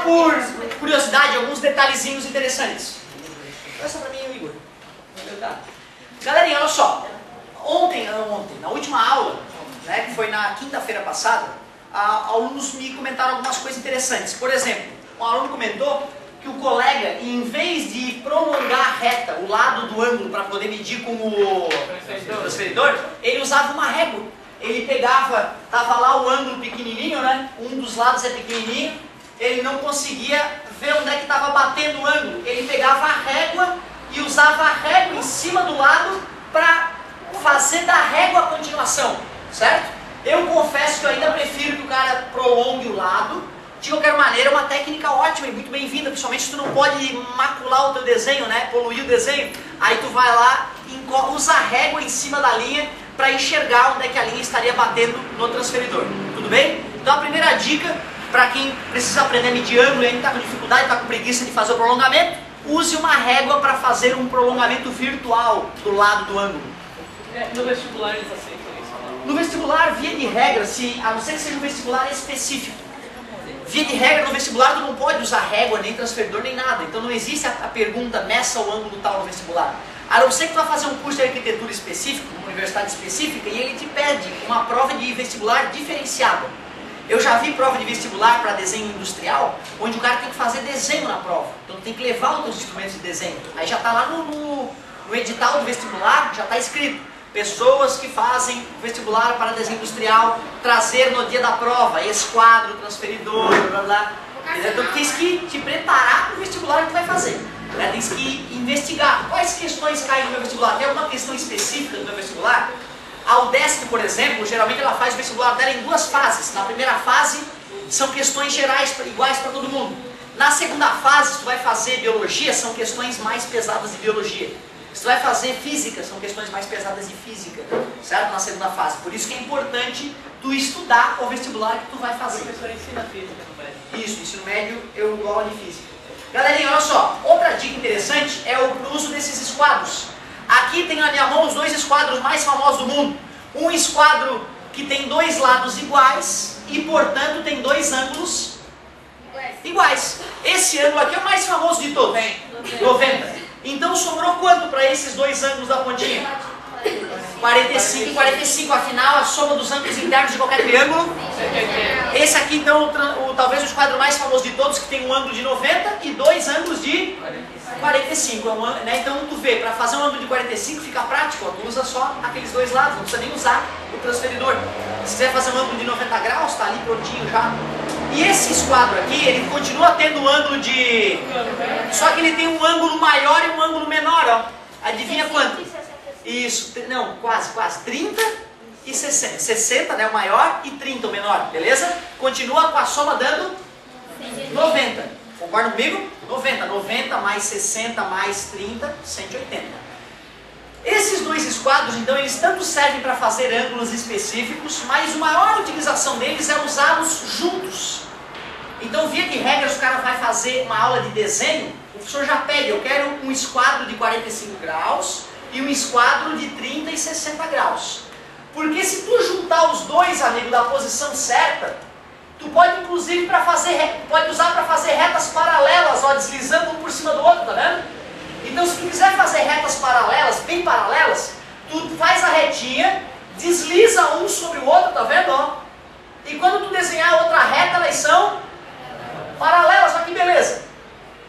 por curiosidade, alguns detalhezinhos interessantes. Essa pra mim é o Igor. Galerinha, olha só. Ontem, na última aula, né, que foi na quinta-feira passada, alunos me comentaram algumas coisas interessantes. Por exemplo, um aluno comentou que o colega, em vez de prolongar a reta, o lado do ângulo para poder medir com o transferidor, ele usava uma régua. Ele pegava, tava lá o ângulo pequenininho, né? Um dos lados é pequenininho, ele não conseguia ver onde é que estava batendo o ângulo. Ele pegava a régua e usava a régua em cima do lado para fazer da régua a continuação, certo? Eu confesso que eu ainda prefiro que o cara prolongue o lado. De qualquer maneira, é uma técnica ótima e muito bem-vinda, principalmente se tu não pode macular o teu desenho, né? Poluir o desenho. Aí tu vai lá, usa a régua em cima da linha para enxergar onde é que a linha estaria batendo no transferidor. Tudo bem? Então a primeira dica, para quem precisa aprender a medir ângulo e ainda está com dificuldade, está com preguiça de fazer o prolongamento, use uma régua para fazer um prolongamento virtual do lado do ângulo. No vestibular eles aceitam isso? No vestibular, via de regra, a não ser que seja um vestibular específico, via de regra, no vestibular tu não pode usar régua, nem transferidor, nem nada. Então não existe a pergunta, meça o ângulo tal no vestibular. A não ser que tu vai fazer um curso de arquitetura específico, uma universidade específica, e ele te pede uma prova de vestibular diferenciada. Eu já vi prova de vestibular para desenho industrial, onde o cara tem que fazer desenho na prova. Então tu tem que levar os teus instrumentos de desenho. Aí já está lá no edital do vestibular, já está escrito. Pessoas que fazem vestibular para desenho industrial, trazer no dia da prova, esquadro, transferidor, blá blá. Então tu tens que te preparar para o vestibular que tu vai fazer. Né? Tens que investigar quais questões caem no meu vestibular. Tem alguma questão específica do meu vestibular? A UDESC, por exemplo, geralmente ela faz o vestibular dela em duas fases. Na primeira fase são questões gerais, iguais para todo mundo. Na segunda fase, se tu vai fazer biologia, são questões mais pesadas de biologia. Se tu vai fazer física, são questões mais pesadas de física, certo? Na segunda fase. Por isso que é importante tu estudar o vestibular que tu vai fazer. O professor ensina física no médio. Isso, ensino médio eu dou aula de física. Galerinha, olha só, outra dica interessante é o uso desses esquadros. Aqui tem na minha mão os dois esquadros mais famosos do mundo. Um esquadro que tem dois lados iguais e, portanto, tem dois ângulos iguais. Esse ângulo aqui é o mais famoso de todos, 90. Então sobrou quanto para esses dois ângulos da pontinha? 45 e 45, afinal a soma dos ângulos internos de qualquer triângulo. Esse aqui então, talvez o esquadro mais famoso de todos, que tem um ângulo de 90 e dois ângulos de 45. Né? Então tu vê, para fazer um ângulo de 45 fica prático, ó, tu usa só aqueles dois lados, não precisa nem usar o transferidor. Se quiser fazer um ângulo de 90 graus, está ali prontinho já. E esse esquadro aqui, ele continua tendo um ângulo de... Só que ele tem um ângulo maior e um ângulo menor, ó. Adivinha quanto? Isso, não, quase. 30 e 60. 60, né, o maior, e 30, o menor, beleza? Continua com a soma dando 90. Concorda comigo? 90. 90 mais 60 mais 30, 180. Esses dois esquadros, então, eles tanto servem para fazer ângulos específicos, mas a maior utilização deles é usá-los juntos. Então, via de regra, se o cara vai fazer uma aula de desenho, o professor já pede, eu quero um esquadro de 45 graus e um esquadro de 30 e 60 graus. Porque se tu juntar os dois, amigo, da posição certa, tu pode, inclusive, pode usar para fazer retas paralelas, ó, deslizando um por cima do outro, tá vendo? Então, se tu quiser fazer retas paralelas, bem paralelas, tu faz a retinha, desliza um sobre o outro, tá vendo? Ó? E quando tu desenhar outra reta, elas são paralelas, olha que beleza.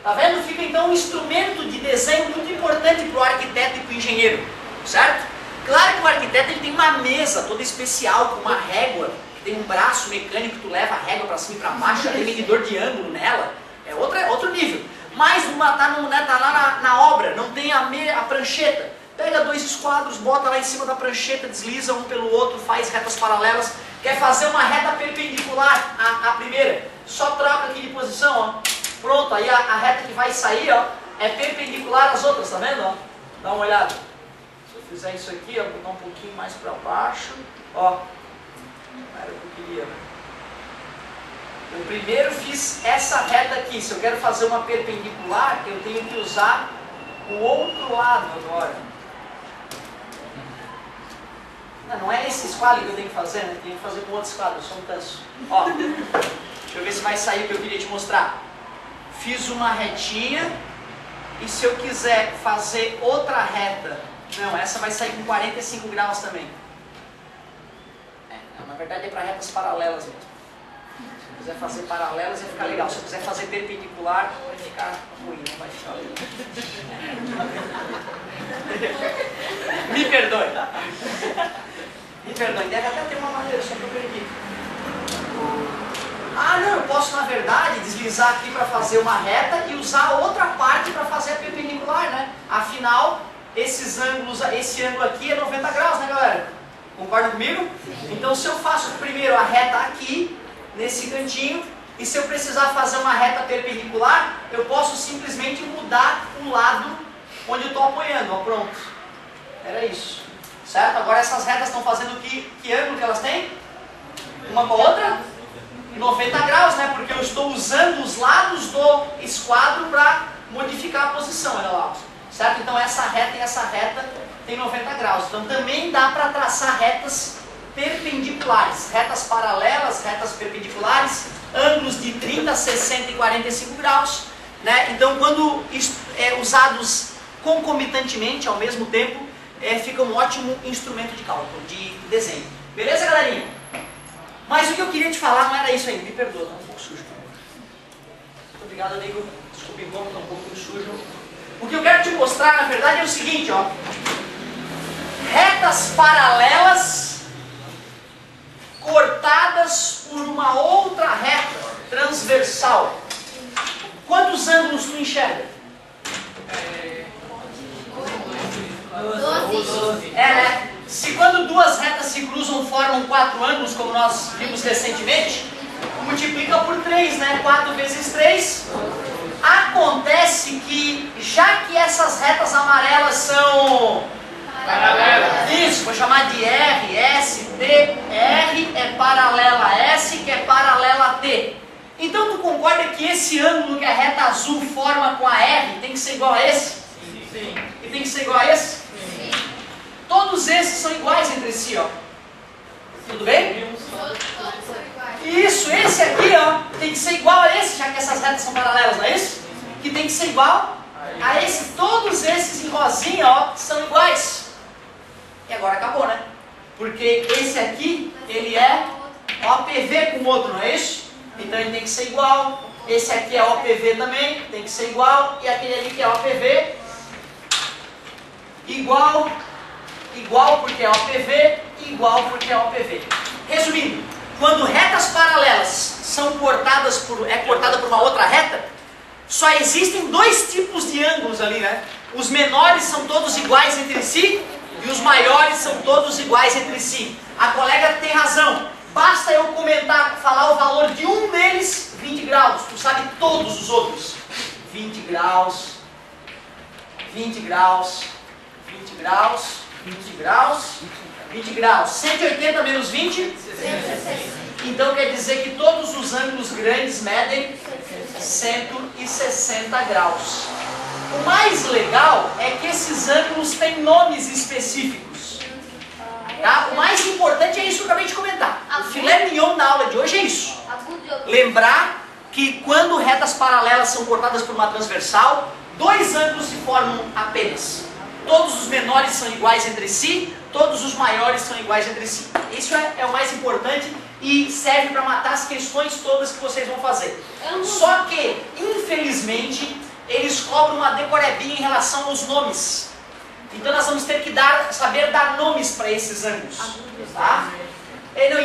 Tá vendo? Fica então um instrumento de desenho muito importante para o arquiteto e para o engenheiro, certo? Claro que o arquiteto ele tem uma mesa toda especial, com uma régua, que tem um braço mecânico, tu leva a régua para cima e para baixo, já tem medidor de ângulo nela, é outro nível. Mas uma tá lá na obra, não tem a prancheta. Pega dois esquadros, bota lá em cima da prancheta, desliza um pelo outro, faz retas paralelas. Quer fazer uma reta perpendicular à primeira, só troca aqui de posição, ó. Pronto, aí a reta que vai sair, ó, é perpendicular às outras, tá vendo? Ó? Dá uma olhada. Se eu fizer isso aqui, ó, botar um pouquinho mais para baixo, ó. Não era o que eu queria, né? Eu primeiro fiz essa reta aqui. Se eu quero fazer uma perpendicular, eu tenho que usar o outro lado agora. Não é esse esquadro que eu tenho que fazer, né? Tenho que fazer com outro esquadro, só um tanso. Ó, deixa eu ver se vai sair o que eu queria te mostrar. fiz uma retinha, e se eu quiser fazer outra reta, não, essa vai sair com 45 graus também. Na verdade é para retas paralelas mesmo. Se eu quiser fazer paralelas vai ficar legal, se eu quiser fazer perpendicular vai ficar ruim, não vai ficar legal. Me perdoe. Me perdoe, deve até ter uma maneira, só que eu perdi. Ah não, eu posso na verdade deslizar aqui para fazer uma reta e usar a outra parte para fazer a perpendicular, né? Afinal, esses ângulos, esse ângulo aqui é 90 graus, né galera? Concordam comigo? Então se eu faço primeiro a reta aqui, nesse cantinho, e se eu precisar fazer uma reta perpendicular, eu posso simplesmente mudar o lado onde eu estou apoiando, ó, pronto. Era isso. Certo? Agora essas retas estão fazendo que ângulo que elas têm? Uma com a outra? 90 graus, né? Porque eu estou usando os lados do esquadro para modificar a posição, olha lá. Certo? Então essa reta e essa reta tem 90 graus. Então também dá para traçar retas perpendiculares, retas paralelas, retas perpendiculares, ângulos de 30, 60 e 45 graus. Né? Então quando usados concomitantemente, ao mesmo tempo, fica um ótimo instrumento de cálculo, de desenho. Beleza, galerinha? Mas o que eu queria te falar não era isso ainda, me perdoa, está um pouco sujo. Muito obrigado, amigo. Desculpa o incômodo, está um pouco sujo. O que eu quero te mostrar, na verdade, é o seguinte, ó. Retas paralelas cortadas por uma outra reta transversal. Quantos ângulos tu enxerga? 12. Né? Se quando duas retas se cruzam formam 4 ângulos, como nós vimos recentemente, multiplica por 3, né? 4 vezes 3. Acontece que, já que essas retas amarelas são paralelas, isso, vou chamar de R, S, T, R é paralela a S, que é paralela a T. Então tu concorda que esse ângulo que a reta azul forma com a R tem que ser igual a esse? Sim. E tem que ser igual a esse? Sim. Todos esses são iguais entre si, ó. Tudo bem? Todos são iguais. Isso, esse aqui, ó, tem que ser igual a esse, já que essas retas são paralelas, não é isso? Que tem que ser igual a esse. Todos esses em rosinha, ó, são iguais. E agora acabou, né? Porque esse aqui, ele é OPV com o outro, não é isso? Então ele tem que ser igual. Esse aqui é OPV também, tem que ser igual. E aquele ali que é OPV, igual, igual porque é OPV, igual porque é OPV. Resumindo, quando retas paralelas são cortadas cortada por uma outra reta, só existem 2 tipos de ângulos ali, né? Os menores são todos iguais entre si e os maiores são todos iguais entre si. A colega tem razão. Basta eu falar o valor de um deles, 20 graus. Tu sabe todos os outros. 20 graus, 20 graus, 20 graus, 20 graus, 20 graus. 180 menos 20? 160. Então quer dizer que todos os ângulos grandes medem 160 graus. O mais legal é que esses ângulos têm nomes específicos. Tá? O mais importante é isso que eu acabei de comentar. O filé mignon da aula de hoje é isso. Lembrar que quando retas paralelas são cortadas por uma transversal, 2 ângulos se formam apenas. Todos os menores são iguais entre si, todos os maiores são iguais entre si. Isso é o mais importante e serve para matar as questões todas que vocês vão fazer. Só que, infelizmente, eles cobram uma decorebinha em relação aos nomes. Então nós vamos ter que saber dar nomes para esses ângulos. Tá?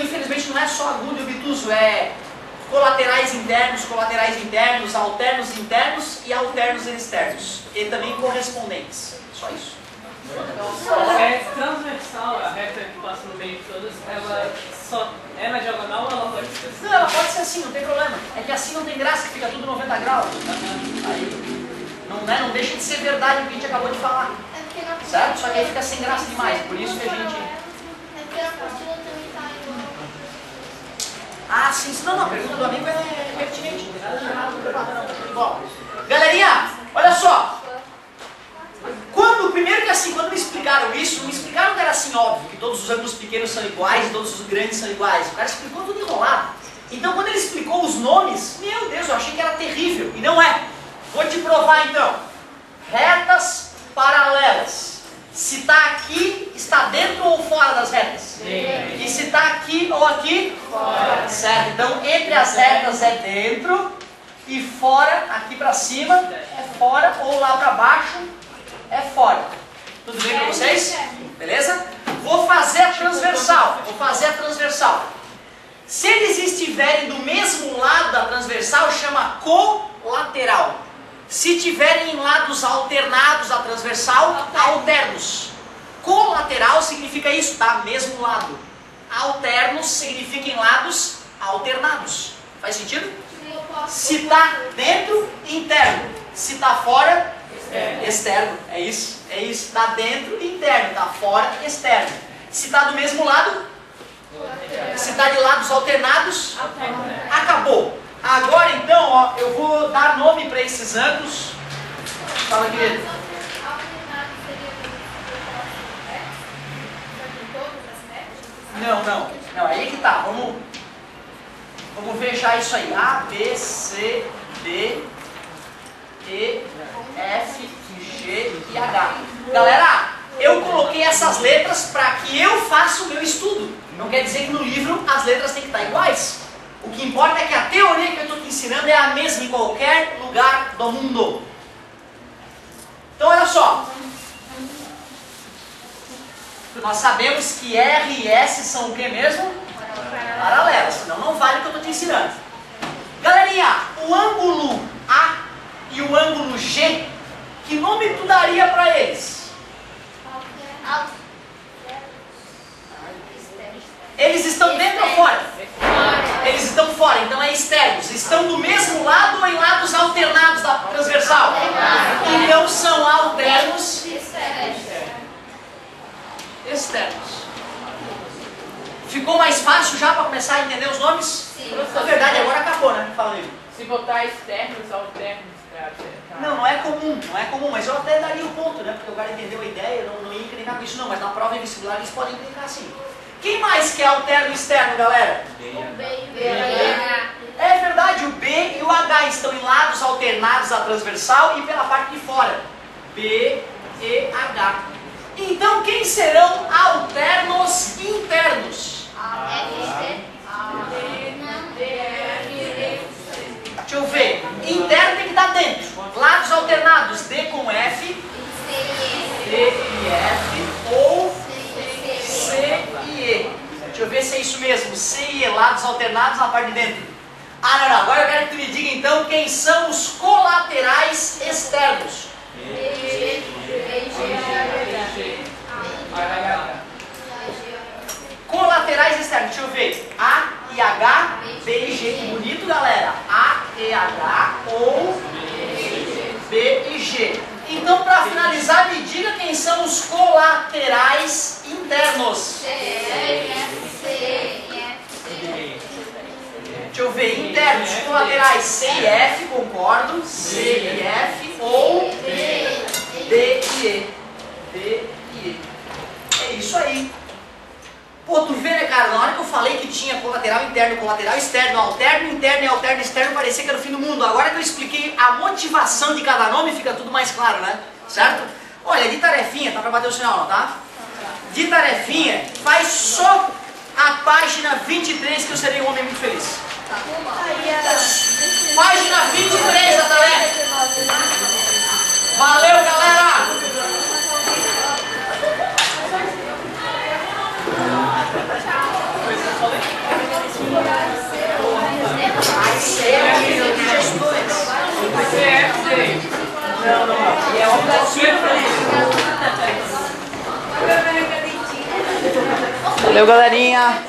Infelizmente não é só agudo e obtuso, é colaterais internos, alternos internos e alternos externos. E também correspondentes. Só isso. É transversal, a reta que passa no meio de todas, ela só é na diagonal ou ela pode ser assim? Não, ela pode ser assim, não tem problema. É que assim não tem graça, fica tudo 90 graus. Aí, não deixa de ser verdade o que a gente acabou de falar. Certo? Só que aí fica sem graça demais, por isso que a gente... É porque a apostila também tá igual. Ah, sim, não, a pergunta do amigo é pertinente, não tem nada de errado, não, igual. Galerinha, olha só. Primeiro que assim, quando me explicaram isso, não me explicaram que era assim óbvio, que todos os ângulos pequenos são iguais e todos os grandes são iguais. O cara explicou tudo enrolado. Então quando ele explicou os nomes, meu Deus, eu achei que era terrível. E não é. Vou te provar então. Retas paralelas. Se está aqui, está dentro ou fora das retas? Sim. E se está aqui ou aqui? Fora. Certo. Então, entre as retas é dentro e fora, aqui para cima é fora, ou lá para baixo é fora. Tudo bem com vocês? Beleza? Vou fazer a transversal. Se eles estiverem do mesmo lado da transversal, chama colateral. Se tiverem em lados alternados à transversal, alternos. Colateral significa isso, tá? Mesmo lado. Alternos significa em lados alternados. Faz sentido? Se está dentro, interno. Se está fora, externo. É isso. Está dentro, interno. Está fora, externo. Se está do mesmo lado, se está de lados alternados, acabou. Agora então, ó, eu vou dar nome para esses ângulos. Fala, querido. Não, aí que tá. Vamos fechar isso aí. A, B, C, D, E, F, G e H. Galera, eu coloquei essas letras para que eu faça o meu estudo. Não quer dizer que no livro as letras têm que estar iguais. O que importa é que a teoria que eu estou te ensinando é a mesma em qualquer lugar do mundo. Então olha só. Nós sabemos que R e S são o que mesmo? Paralelos. Senão não vale o que eu estou te ensinando. Galerinha, o ângulo A e o ângulo G, que nome tu daria para eles? Eles estão dentro ou fora? Eles estão fora, então é externos. Estão do mesmo lado ou em lados alternados da transversal? Então são alternos externos. Ficou mais fácil já para começar a entender os nomes? Sim. Na verdade, agora acabou, né? Fala aí. Se botar externos, alternos, Não é comum, mas eu até daria o ponto, né? Porque o cara entendeu a ideia, não ia encrencar com isso não, mas na prova em vestibular eles podem encrencar assim. Quem mais que é alterno externo, galera? É verdade, o B e o H estão em lados alternados à transversal e pela parte de fora. B, E, H. Então quem serão alternos internos? Deixa eu ver. Interno tem que estar dentro. Lados alternados, D com F, D e F, ou C e E. Deixa eu ver se é isso mesmo. C e E, lados alternados na parte de dentro. Não. Agora eu quero que tu me diga então quem são os colaterais externos. Colaterais externos, deixa eu ver. A e H, B e G. Que bonito, galera. A e H ou B e G. Então, para finalizar, me diga quem são os colaterais internos. Deixa eu ver. Internos, colaterais C e F, concordo. C e F ou D e E. D e E. É isso aí. Pô, tu vê, né, cara? Na hora que eu falei que tinha colateral interno, colateral externo, alterno interno e alterno externo, parecia que era o fim do mundo. Agora que eu expliquei a motivação de cada nome, fica tudo mais claro, né? Certo? Olha, de tarefinha, tá pra bater o sinal, não, tá? De tarefinha, faz só a página 23 que eu serei um homem muito feliz. Página 23 da tarefa. Valeu, galera! Valeu, galerinha!